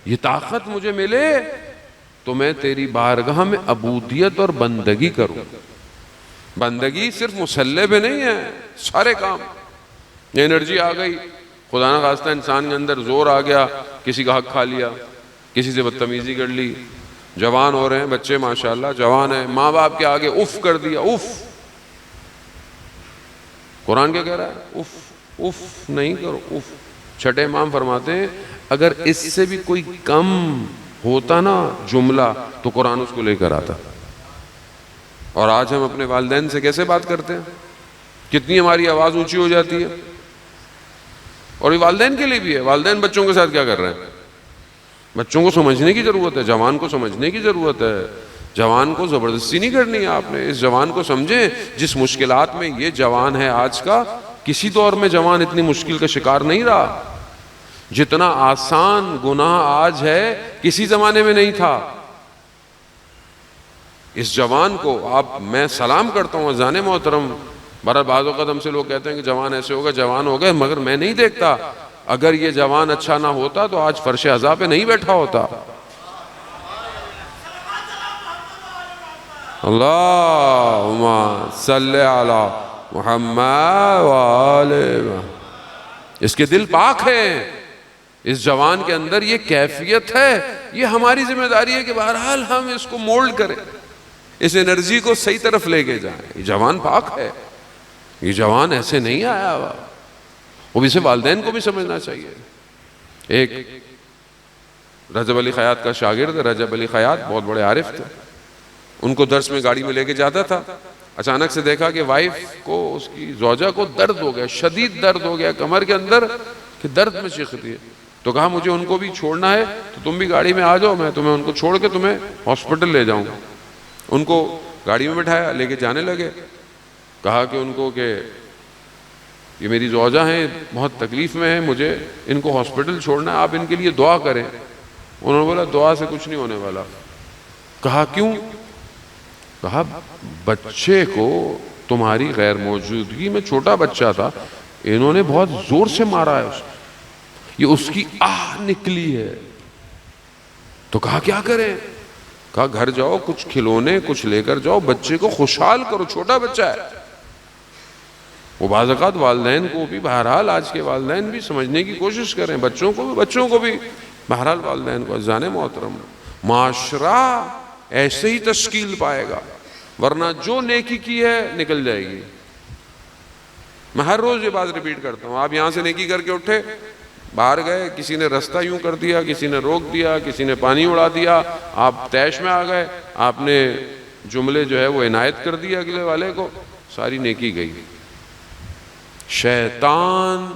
Speaker 1: یہ طاقت مجھے ملے تو میں تیری بارگاہ میں عبودیت اور بندگی کروں. بندگی صرف مسلح پہ نہیں ہے، سارے کام. یہ انرجی آ گئی، خدا نہ خواستہ انسان کے اندر زور آ گیا، کسی کا حق کھا لیا، کسی سے بدتمیزی کر لی. جوان ہو رہے ہیں بچے ماشاءاللہ، جوان ہیں، ماں باپ کے آگے اف کر دیا. اف، قرآن کیا کہہ رہا ہے؟ اف اف نہیں کرو. اف. چھٹے امام فرماتے ہیں اگر اس سے بھی کوئی کم ہوتا نا جملہ تو قرآن اس کو لے کر آتا. اور آج ہم اپنے والدین سے کیسے بات کرتے ہیں، کتنی ہماری آواز اونچی ہو جاتی ہے. اور یہ والدین کے لیے بھی ہے. والدین بچوں کے ساتھ کیا کر رہے ہیں؟ بچوں کو سمجھنے کی ضرورت ہے، جوان کو سمجھنے کی ضرورت ہے. جوان کو زبردستی نہیں کرنی ہے آپ نے. اس جوان کو سمجھیں جس مشکلات میں یہ جوان ہے آج کا، کسی دور میں جوان اتنی مشکل کا شکار نہیں رہا. جتنا آسان گناہ آج ہے کسی زمانے میں نہیں تھا. اس جوان کو میں سلام کرتا ہوں اذان محترم. بہرحال بعض اوقات ہم سے لوگ کہتے ہیں کہ جوان ایسے ہوگا، جوان ہو گئے، مگر میں نہیں دیکھتا اگر یہ جوان اچھا نہ ہوتا تو آج فرش عزا پہ نہیں بیٹھا ہوتا. اللہم صلی علی محمد وآل محمد. اس کے دل پاک ہیں، اس جوان کے اندر یہ کیفیت ہے. یہ ہماری ذمہ داری ہے کہ بہرحال ہم اس کو مولڈ کریں، اس انرجی کو صحیح طرف لے کے جائیں. یہ جوان پاک ہے، یہ جوان ایسے نہیں آیا ہوا. وہ اسے والدین کو بھی سمجھنا چاہیے. ایک رجب علی خیاط کا شاگرد، رجب علی خیاط بہت بڑے عارف تھے. ان کو درس میں گاڑی میں لے کے جاتا تھا. اچانک سے دیکھا کہ وائف کو، اس کی زوجہ کو درد ہو گیا، شدید درد ہو گیا کمر کے اندر، کہ درد میں چیختی ہے. تو کہا مجھے ان کو بھی چھوڑنا ہے تو تم بھی گاڑی میں آ جاؤ، میں تمہیں ان کو چھوڑ کے تمہیں ہاسپٹل لے جاؤں گا. ان کو گاڑی میں بٹھایا، لے کے جانے لگے. کہا کہ ان کو کہ یہ میری زوجہ ہیں، بہت تکلیف میں ہیں، مجھے ان کو ہاسپٹل چھوڑنا ہے، آپ ان کے لیے دعا کریں. انہوں نے بولا دعا سے کچھ نہیں ہونے والا. کہا کیوں؟ کہا بچے کو تمہاری غیر موجودگی میں، چھوٹا بچہ تھا، انہوں نے بہت زور سے مارا ہے اس کو، یہ اس کی آہ نکلی ہے. تو کہا کیا کریں؟ کہا گھر جاؤ، کچھ کھلونے کچھ لے کر جاؤ، بچے کو خوشحال کرو، چھوٹا بچہ ہے. وہ بعض اوقات والدین کو بھی، بہرحال آج کے والدین بھی سمجھنے کی کوشش کریں، بچوں کو بھی بہرحال والدین کو. عزیزان محترم، معاشرہ ایسے ہی تشکیل پائے گا، ورنہ جو نیکی کی ہے نکل جائے گی. میں ہر روز یہ بات ریپیٹ کرتا ہوں. آپ یہاں سے نیکی کر کے اٹھے، باہر گئے، کسی نے رستہ یوں کر دیا، کسی نے روک دیا، کسی نے پانی اڑا دیا، آپ طیش میں آ گئے، آپ نے جملے جو ہے وہ عنایت کر دیا اگلے والے کو، ساری نیکی گئی. شیطان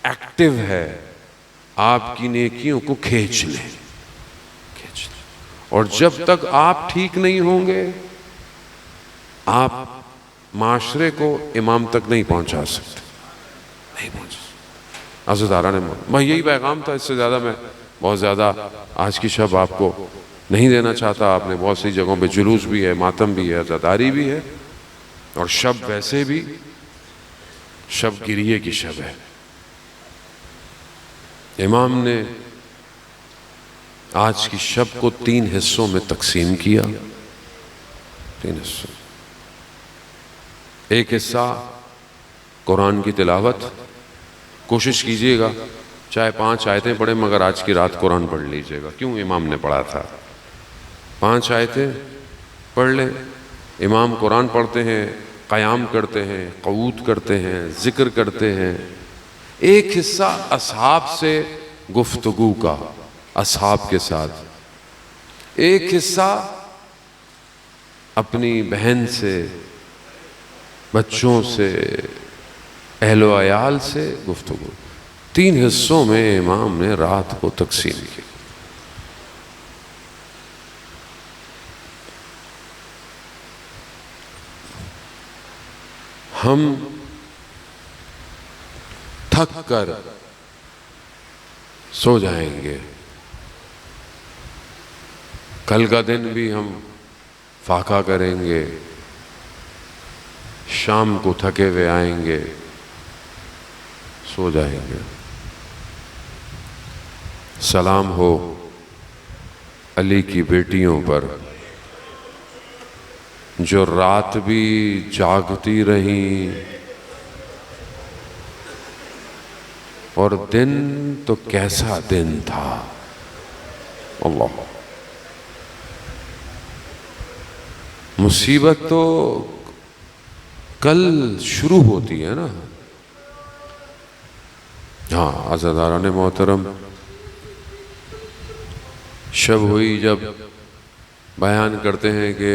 Speaker 1: ایکٹیو ہے، آپ کی نیکیوں کو کھینچ لے. اور جب تک آپ ٹھیک نہیں ہوں گے، آپ معاشرے کو امام تک نہیں پہنچا سکتے، نہیں پہنچا سکتے. عزیزاران میں یہی پیغام تھا، اس سے زیادہ میں بہت زیادہ آج کی شب آپ کو نہیں دینا چاہتا. آپ نے بہت سی جگہوں پہ جلوس بھی ہے، ماتم بھی ہے، عزاداری بھی ہے، اور شب ویسے بھی شب گریے کی شب ہے. امام نے آج کی شب کو 3 حصوں میں تقسیم کیا. 3 حصوں. ایک حصہ قرآن کی تلاوت. کوشش کیجئے گا چاہے 5 آیتیں پڑھیں، مگر آج کی رات قرآن پڑھ لیجئے گا. کیوں؟ امام نے پڑھا تھا. 5 آیتیں پڑھ لیں. امام قرآن پڑھتے ہیں، قیام کرتے ہیں، قعود کرتے ہیں، ذکر کرتے ہیں. ایک حصہ اصحاب سے گفتگو کا، اصحاب کے ساتھ. ایک حصہ اپنی بہن سے، بچوں سے، اہل و عیال سے گفتگو. 3 حصوں میں امام نے رات کو تقسیم کی. ہم تھک کر سو جائیں گے، کل کا دن بھی ہم فاقہ کریں گے، شام کو تھکے ہوئے آئیں گے، سو جائیں گے۔ سلام ہو علی کی بیٹیوں پر جو رات بھی جاگتی رہیں، اور دن تو کیسا دن تھا، اللہ! مصیبت تو کل شروع ہوتی ہے نا۔ ہاں عزیزان محترم، شب ہوئی جب بیان کرتے ہیں کہ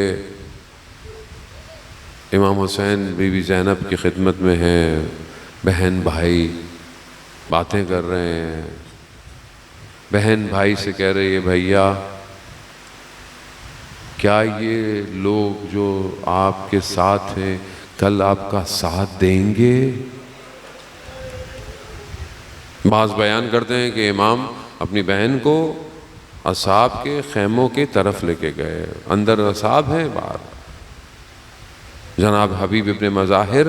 Speaker 1: امام حسین بی بی زینب کی خدمت میں ہیں، بہن بھائی باتیں کر رہے ہیں، بہن بھائی سے کہہ رہی ہے بھیا کیا یہ لوگ جو آپ کے ساتھ ہیں کل آپ کا ساتھ دیں گے؟ بعض بیان کرتے ہیں کہ امام اپنی بہن کو اصحاب کے خیموں کی طرف لے کے گئے، اندر اصحاب ہیں، باہر جناب حبیب ابن مظاہر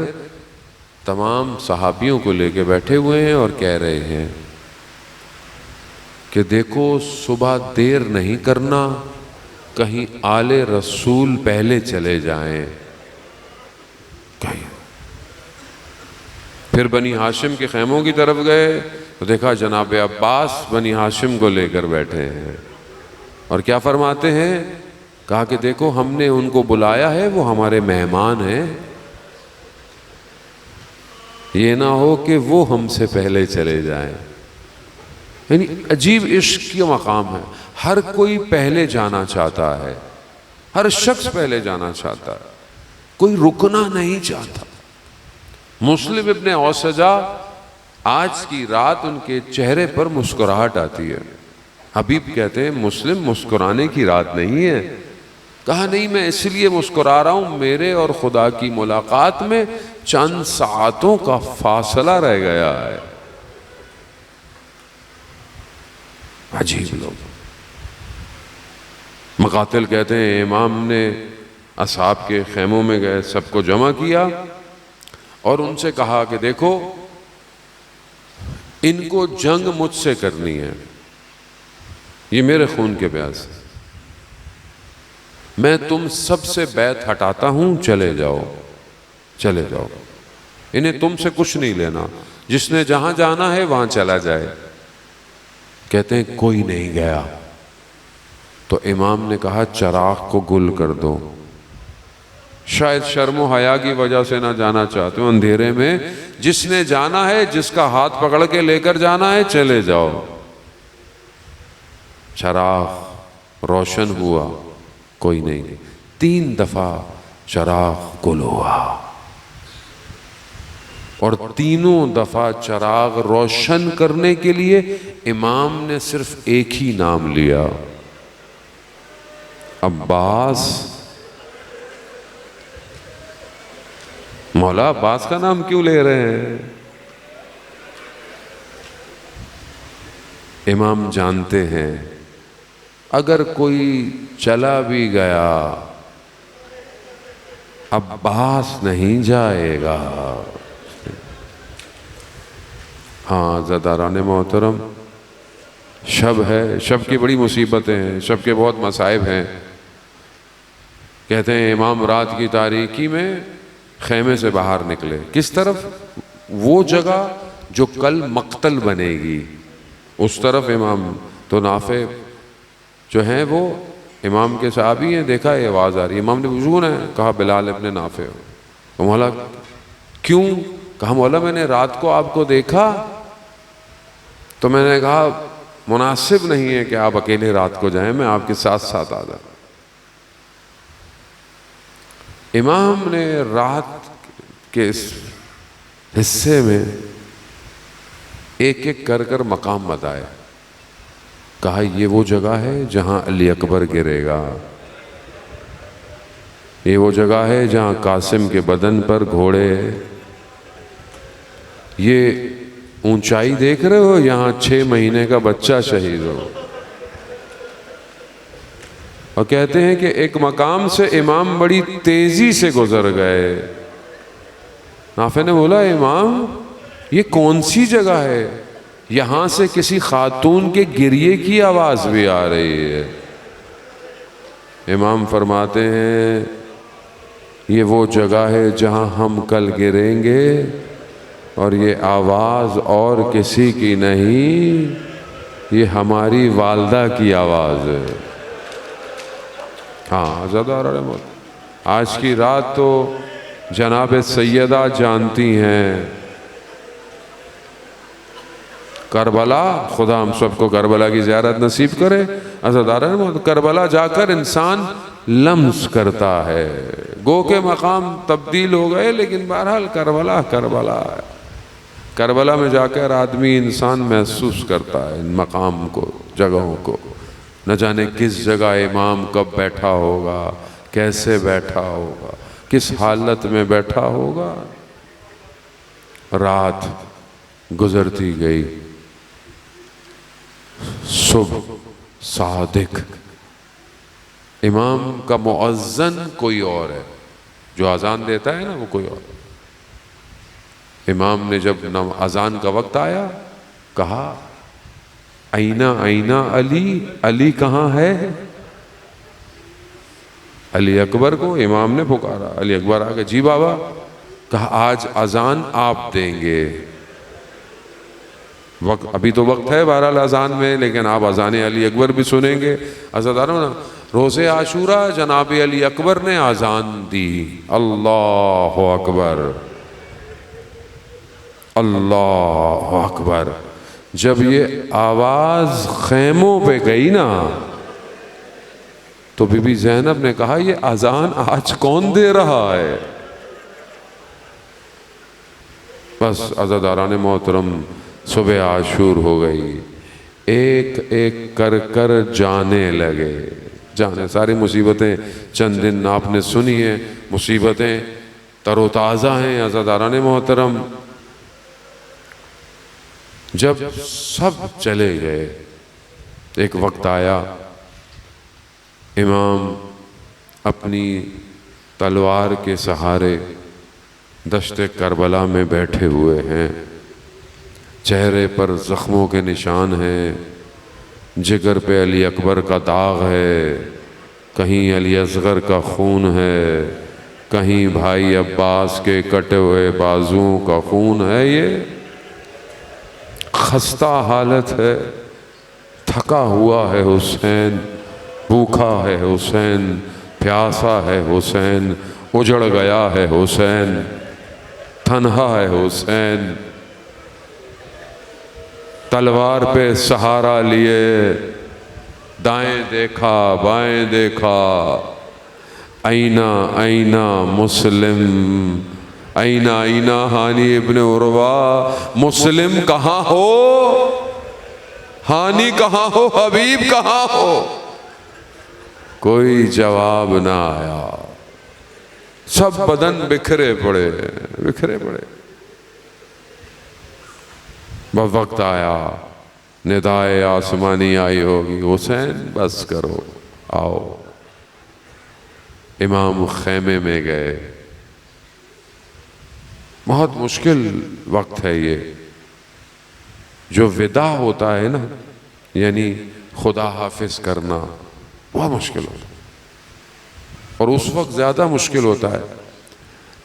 Speaker 1: تمام صحابیوں کو لے کے بیٹھے ہوئے ہیں اور کہہ رہے ہیں کہ دیکھو صبح دیر نہیں کرنا، کہیں آل رسول پہلے چلے جائیں۔ پھر بنی ہاشم کے خیموں کی طرف گئے تو دیکھا جناب عباس بنی ہاشم کو لے کر بیٹھے ہیں، اور کیا فرماتے ہیں؟ کہا کہ دیکھو ہم نے ان کو بلایا ہے، وہ ہمارے مہمان ہیں، یہ نہ ہو کہ وہ ہم سے پہلے چلے جائیں۔ یعنی عجیب عشق کی مقام ہے، ہر کوئی پہلے جانا چاہتا ہے، ہر شخص پہلے جانا چاہتا ہے، کوئی رکنا نہیں چاہتا۔ مسلم ابن اوسجا آج کی رات ان کے چہرے پر مسکراہٹ آتی ہے۔ حبیب کہتے ہیں مسلم مسکرانے کی رات نہیں ہے۔ کہا نہیں، میں اس لیے مسکرا رہا ہوں میرے اور خدا کی ملاقات میں چند ساعتوں کا فاصلہ رہ گیا ہے۔ عجیب لوگ۔ مقاتل کہتے ہیں امام نے اصحاب کے خیموں میں گئے، سب کو جمع کیا اور ان سے کہا کہ دیکھو ان کو جنگ مجھ سے کرنی ہے، یہ میرے خون کے پیاس ہے، میں تم سب سے بیعت ہٹاتا ہوں، چلے جاؤ چلے جاؤ، انہیں تم سے کچھ نہیں لینا، جس نے جہاں جانا ہے وہاں چلا جائے۔ کہتے ہیں کوئی نہیں گیا تو امام نے کہا چراغ کو گل کر دو، شاید شرم و حیا کی وجہ سے نہ جانا چاہتے ہو، اندھیرے میں جس نے جانا ہے، جس کا ہاتھ پکڑ کے لے کر جانا ہے، چلے جاؤ۔ چراغ روشن ہوا، کوئی نہیں، 3 دفعہ چراغ گل ہوا، اور تینوں دفعہ چراغ روشن کرنے کے لیے امام نے صرف ایک ہی نام لیا، عباس۔ مولا عباس کا نام کیوں لے رہے ہیں؟ امام جانتے ہیں اگر کوئی چلا بھی گیا عباس نہیں جائے گا۔ ہاں زداران محترم، شب ہے، شب کی بڑی مصیبتیں ہیں، شب کے بہت مصائب ہیں۔ کہتے ہیں امام رات کی تاریکی میں خیمے سے باہر نکلے، کس طرف؟ وہ جگہ جو کل مقتل بنے گی اس طرف امام۔ تو نافع جو ہیں وہ امام کے صحابی ہیں، دیکھا یہ آواز آ رہی ہے، امام نے وضو ہے، کہا بلال ابن نافع ہو۔ تو مولا کیوں؟ کہا مولا میں نے رات کو آپ کو دیکھا تو میں نے کہا مناسب نہیں ہے کہ آپ اکیلے رات کو جائیں، میں آپ کے ساتھ ساتھ آ جاؤں۔ امام نے رات کے اس حصے میں ایک ایک کر کر مقام بتایا، کہا یہ وہ جگہ ہے جہاں علی اکبر گرے گا، یہ وہ جگہ ہے جہاں قاسم کے بدن پر گھوڑے، یہ اونچائی دیکھ رہے ہو یہاں 6 مہینے کا بچہ شہید ہو، اور کہتے ہیں کہ ایک مقام سے امام بڑی تیزی سے گزر گئے. نافع نے بولا امام یہ کون سی جگہ ہے؟ یہاں سے کسی خاتون کے گریے کی آواز بھی آ رہی ہے. امام فرماتے ہیں یہ وہ جگہ ہے جہاں ہم کل گریں گے اور یہ آواز اور کسی کی نہیں، یہ ہماری والدہ کی آواز ہے. ہاں زیادہ آج کی رات تو جناب سیدہ جانتی ہیں کربلا. خدا ہم سب کو کربلا کی زیارت نصیب کرے. کربلا جا کر انسان لمس کرتا ہے. گو کے مقام تبدیل ہو گئے لیکن بہرحال کربلا کربلا ہے. کربلا میں جا کر آدمی انسان محسوس کرتا ہے ان مقام کو، جگہوں کو. نہ جانے کس جگہ امام کب بیٹھا ہوگا، کیسے بیٹھا ہوگا، کس حالت میں بیٹھا ہوگا. رات گزرتی گئی، صبح صادق. امام کا مؤذن کوئی اور ہے، جو اذان دیتا ہے نا وہ کوئی اور. امام نے جب اذان کا وقت آیا کہا اینا اینا علی، علی کہاں ہے؟ علی اکبر کو امام نے پکارا. علی اکبر آگے جی بابا. کہا آج اذان آپ دیں گے. وقت ابھی تو وقت ہے بہرحال اذان میں، لیکن آپ اذان علی اکبر بھی سنیں گے. عزیزانو روز عاشورہ جناب علی اکبر نے اذان دی. اللہ اکبر اللہ اکبر. جب یہ آواز خیموں پہ گئی نا تو بی بی زینب نے کہا یہ اذان آج کون دے رہا ہے؟ بس عزاداران محترم صبح عاشور ہو گئی. ایک ایک کر کر جانے لگے. جانے ساری مصیبتیں چند دن آپ نے سنی ہیں، مصیبتیں تر و تازہ ہیں عزاداران محترم. جب سب چلے گئے ایک وقت آیا امام اپنی تلوار کے سہارے دشت کربلا میں بیٹھے ہوئے ہیں. چہرے پر زخموں کے نشان ہیں، جگر پہ علی اکبر کا داغ ہے، کہیں علی اصغر کا خون ہے، کہیں بھائی عباس کے کٹے ہوئے بازوؤں کا خون ہے. یہ خستہ حالت ہے. تھکا ہوا ہے حسین، بھوکا ہے حسین، پیاسا ہے حسین، اجڑ گیا ہے حسین، تنہا ہے حسین. تلوار پہ سہارا لیے، دائیں دیکھا بائیں دیکھا. اینا اینا مسلم، اینا اینا ہانی ابن عروہ. مسلم کہاں ہو؟ ہانی کہاں ہو؟ حبیب کہاں ہو؟ کوئی جواب نہ آیا. سب بدن بکھرے پڑے بکھرے پڑے. وقت آیا، ندائے آسمانی آئی ہوگی حسین بس کرو آؤ. امام خیمے میں گئے. بہت مشکل وقت ہے یہ جو وداع ہوتا ہے نا، یعنی خدا حافظ کرنا بہت مشکل ہوتا ہے. اور اس وقت زیادہ مشکل ہوتا ہے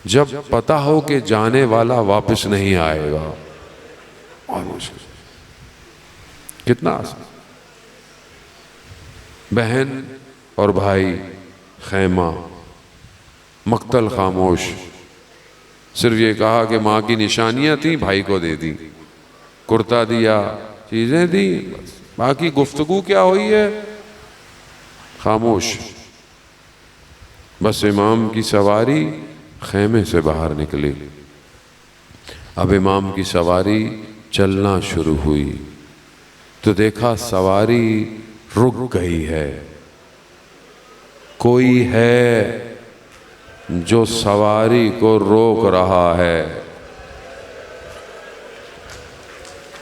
Speaker 1: جب پتہ ہو کہ جانے والا واپس نہیں آئے گا. بہت مشکل. کتنا آسان. بہن اور بھائی خیمہ، مقتل خاموش. صرف یہ کہا کہ ماں کی نشانیاں تھیں، بھائی کو دے دی، کرتا دیا، چیزیں دی، باقی گفتگو کیا ہوئی ہے؟ خاموش. بس امام کی سواری خیمے سے باہر نکلی. اب امام کی سواری چلنا شروع ہوئی تو دیکھا سواری رک گئی ہے. کوئی ہے جو سواری کو روک رہا ہے.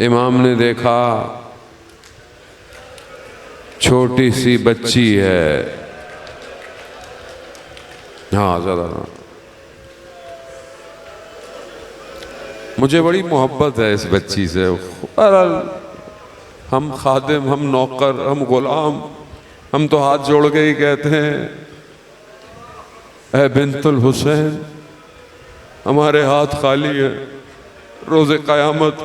Speaker 1: امام نے دیکھا چھوٹی سی بچی ہے، ہاں زیادہ مجھے بڑی محبت ہے اس بچی سے. ہم خادم، ہم نوکر، ہم غلام، ہم تو ہاتھ جوڑ کے ہی کہتے ہیں اے بنت الحسین ہمارے ہاتھ خالی ہیں، روز قیامت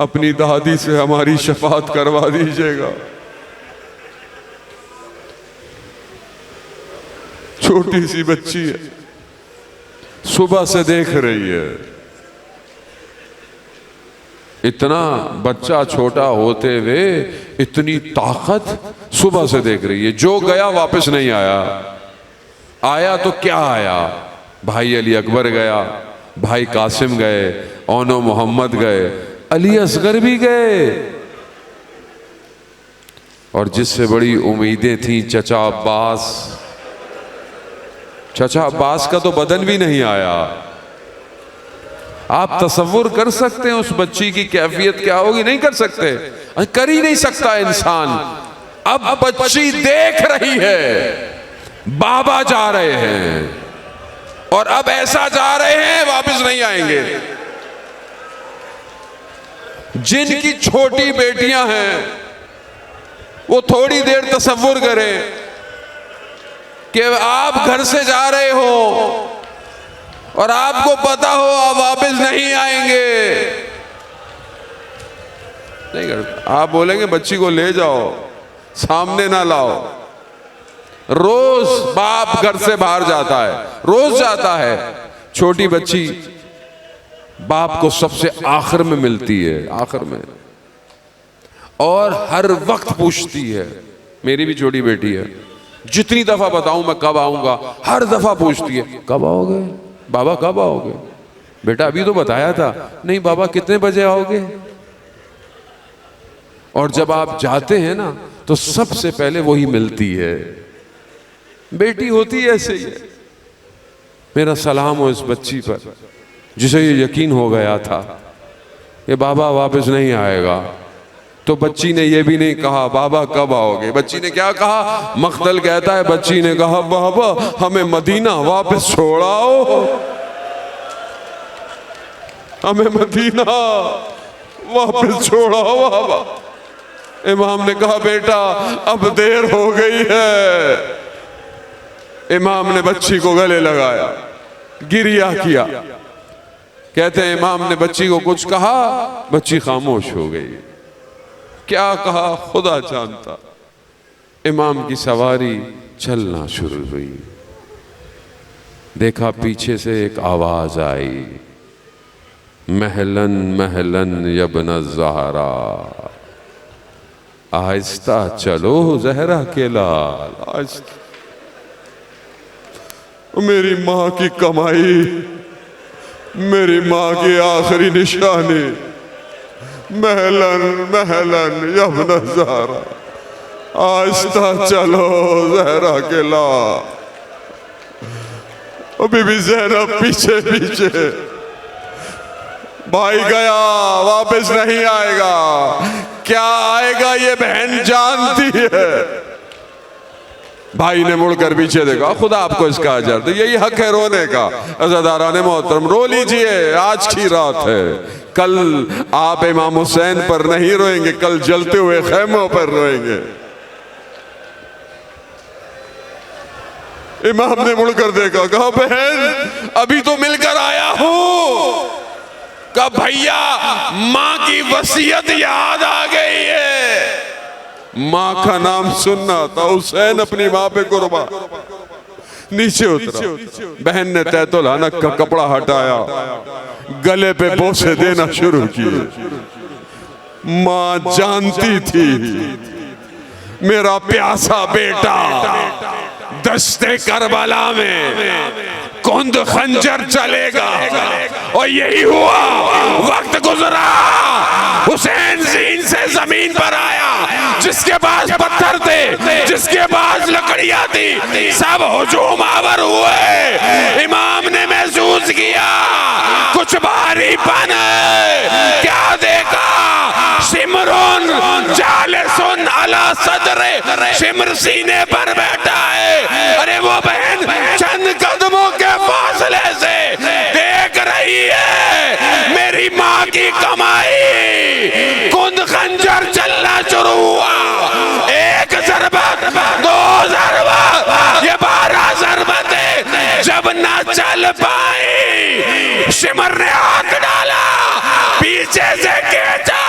Speaker 1: اپنی دادی سے ہماری شفاعت کروا دیجیے گا. چھوٹی سی بچی ہے، صبح سے دیکھ رہی ہے. اتنا بچہ چھوٹا ہوتے ہوئے اتنی طاقت، صبح سے دیکھ رہی ہے. جو گیا واپس نہیں آیا. آیا تو کیا آیا؟ بھائی علی اکبر گیا، بھائی قاسم گئے، اونو محمد گئے، علی اصغر بھی گئے، اور جس سے بڑی امیدیں تھیں چچا عباس. چچا عباس کا تو بدن بھی نہیں آیا. آپ تصور کر سکتے ہیں اس بچی کی کیفیت کیا ہوگی؟ نہیں کر سکتے، کر ہی نہیں سکتا انسان. اب بچی دیکھ رہی ہے بابا جا رہے ہیں، اور اب ایسا جا رہے ہیں واپس نہیں آئیں گے. جن کی چھوٹی بیٹیاں ہیں وہ تھوڑی دیر تصور کریں کہ آپ گھر سے جا رہے ہو اور آپ کو پتا ہو آپ واپس نہیں آئیں گے. نہیں کرتے. آپ بولیں گے بچی کو لے جاؤ، سامنے نہ لاؤ. روز باپ گھر سے باہر جاتا ہے، روز جاتا ہے. چھوٹی بچی باپ کو سب سے آخر میں ملتی ہے، آخر میں، اور ہر وقت پوچھتی ہے. میری بھی چھوٹی بیٹی ہے، جتنی دفعہ بتاؤں میں کب آؤں گا، ہر دفعہ پوچھتی ہے کب آؤ گے بابا، کب آؤ گے بیٹا؟ ابھی تو بتایا تھا. نہیں بابا کتنے بجے آؤ گے؟ اور جب آپ جاتے ہیں نا تو سب سے پہلے وہی ملتی ہے. بیٹی ہوتی ایسے ہی ہے. میرا سلام ہو اس بچی پر جسے یہ یقین ہو گیا تھا کہ بابا واپس نہیں آئے گا. تو بچی نے یہ بھی نہیں کہا بابا کب آؤ گے. بچی نے کیا کہا؟ مقتل کہتا ہے بچی نے کہا بابا ہمیں مدینہ واپس چھوڑاؤ، ہمیں مدینہ واپس چھوڑاؤ بابا. امام نے کہا بیٹا اب دیر ہو گئی ہے. امام نے بچی کو گلے لگایا، گریہ کیا. کہتے ہیں امام نے بچی کو کچھ کہا، بچی خاموش ہو گئی. کیا کہا خدا جانتا. امام کی سواری چلنا شروع ہوئی. دیکھا پیچھے سے ایک آواز آئی، مہلن مہلن یبن الزہرا، آہستہ چلو زہرا کے لال. میری ماں کی کمائی، میری ماں کی آخری نشانی، مہلن مہلن یبن الزہرا، آہستہ چلو زہرا کے لال. بی بی زینب پیچھے پیچھے. بھائی گیا واپس نہیں آئے گا. کیا آئے گا یہ بہن جانتی ہے. بھائی نے مڑ کر پیچھے دیکھا. خدا آپ کو اس کا اجر دے. یہی حق ہے رونے کا. عزیزان محترم رو لیجئے، آج کی رات ہے. کل آپ امام حسین پر نہیں روئیں گے، کل جلتے ہوئے خیموں پر روئیں گے. امام نے مڑ کر دیکھا، کہا بہن ابھی تو مل کر آیا ہوں. کہا بھیا ماں کی وصیت یاد آ گئی ہے. ماں کا نام سننا تھا. حسین اپنی ماں پہ قربان. نیچے اترا. بہن نے تیت الحنک کا کپڑا ہٹایا، گلے پہ بوسے دینا شروع کیے. ماں جانتی تھی میرا پیاسا بیٹا دشت کربلا میں کند خنجر چلے گا. اور یہی ہوا. وقت گزرا، حسین زین سے زمین پر آیا. جس کے پاس پتھر تھے، جس کے پاس لکڑیاں تھی، سب ہجوم آور ہوئے. امام نے محسوس کیا کچھ بھاری پن ہے. کیا دیکھا؟ شمرون جالسن علی صدر شمر سینے پر بیٹھا ہے. ارے وہ بہن چند قدموں کے فاصلے سے دیکھ رہی ہے میری ماں کی کمائی. کند خنجر چلنا شروع ہوا. ایک ضربت، دو ضربت، یہ 12 ضربتیں جب نہ چل پائی، شمر نے ہاتھ ڈالا، پیچھے سے کھینچا،